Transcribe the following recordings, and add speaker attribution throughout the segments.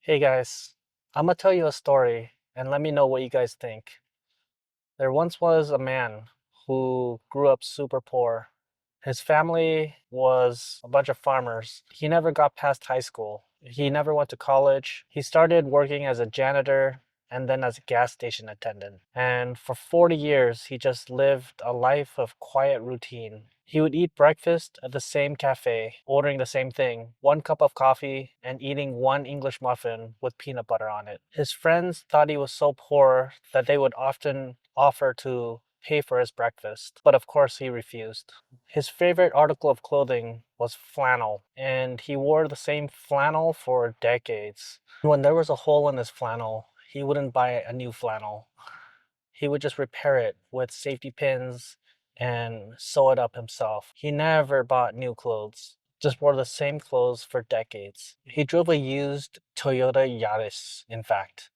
Speaker 1: Hey guys, I'm gonna tell you a story and let me know what you guys think. There once was a man who grew up super poor. His family was a bunch of farmers. He never got past high school. He never went to college. He started working as a janitor and then as a gas station attendant. And for 40 years, he just lived a life of quiet routine. He would eat breakfast at the same cafe, ordering the same thing, one cup of coffee, and eating one English muffin with peanut butter on it. His friends thought he was so poor that they would often offer to pay for his breakfast, but of course he refused. His favorite article of clothing was flannel, and he wore the same flannel for decades. When there was a hole in his flannel, he wouldn't buy a new flannel. He would just repair it with safety pins and sew it up himself. He never bought new clothes, just wore the same clothes for decades. He drove a used Toyota Yaris, in fact.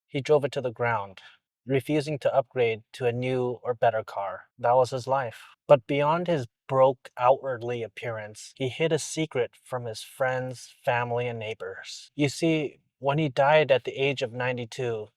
Speaker 1: He drove it to the ground, refusing to upgrade to a new or better car. That was his life. But beyond his broke outwardly appearance, he hid a secret from his friends, family, and neighbors. You see, when he died at the age of 92,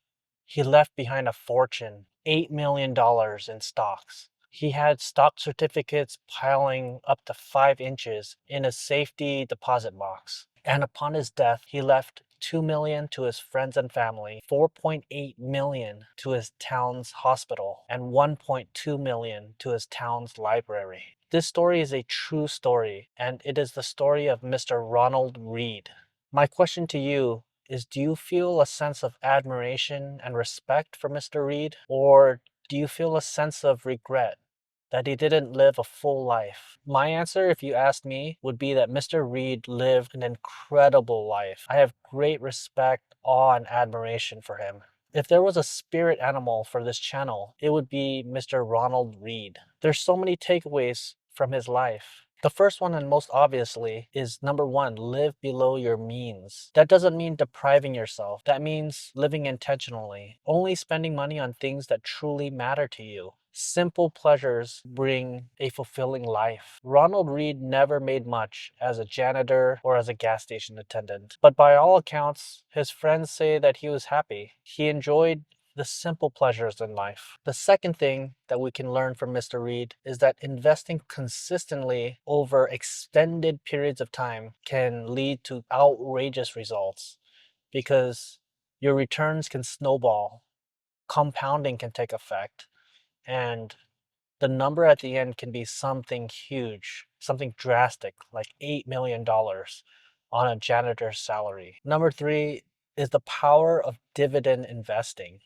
Speaker 1: he left behind a fortune, $8 million in stocks. He had stock certificates piling up to 5 inches in a safety deposit box. And upon his death, he left 2 million to his friends and family, 4.8 million to his town's hospital, and 1.2 million to his town's library. This story is a true story, and it is the story of Mr. Ronald Read. My question to you is, do you feel a sense of admiration and respect for Mr. Read, or do you feel a sense of regret that he didn't live a full life? My answer, if you asked me, would be that Mr. Read lived an incredible life. I have great respect, awe, and admiration for him. If there was a spirit animal for this channel, it would be Mr. Ronald Read. There's so many takeaways from his life. The first one, and most obviously, is number one, live below your means. That doesn't mean depriving yourself. That means living intentionally, only spending money on things that truly matter to you. Simple pleasures bring a fulfilling life. Ronald Read never made much as a janitor or as a gas station attendant, but by all accounts, his friends say that he was happy. He enjoyed the simple pleasures in life. The second thing that we can learn from Mr. Read is that investing consistently over extended periods of time can lead to outrageous results because your returns can snowball, compounding can take effect, and the number at the end can be something huge, something drastic, like $8 million on a janitor's salary. Number three is the power of dividend investing.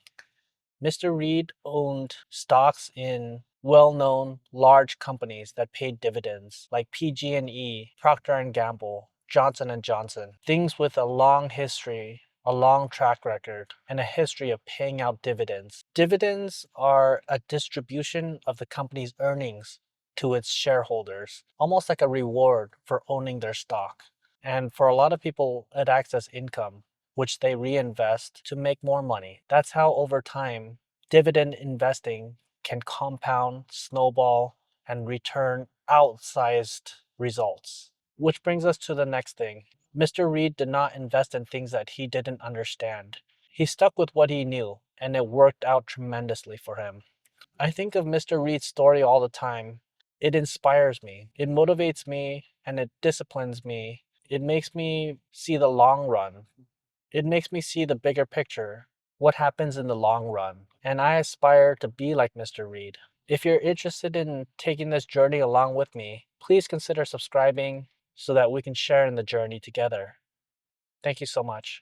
Speaker 1: Mr. Read owned stocks in well-known large companies that paid dividends like PG&E, Procter and Gamble, Johnson and Johnson, things with a long history, a long track record, and a history of paying out dividends. Dividends are a distribution of the company's earnings to its shareholders, almost like a reward for owning their stock. And for a lot of people, it acts as income, which they reinvest to make more money. That's how over time, dividend investing can compound, snowball, and return outsized results. Which brings us to the next thing. Mr. Read did not invest in things that he didn't understand. He stuck with what he knew, and it worked out tremendously for him. I think of Mr. Read's story all the time. It inspires me, it motivates me, and it disciplines me. It makes me see the long run. It makes me see the bigger picture, what happens in the long run. And I aspire to be like Mr. Read. If you're interested in taking this journey along with me, please consider subscribing so that we can share in the journey together. Thank you so much.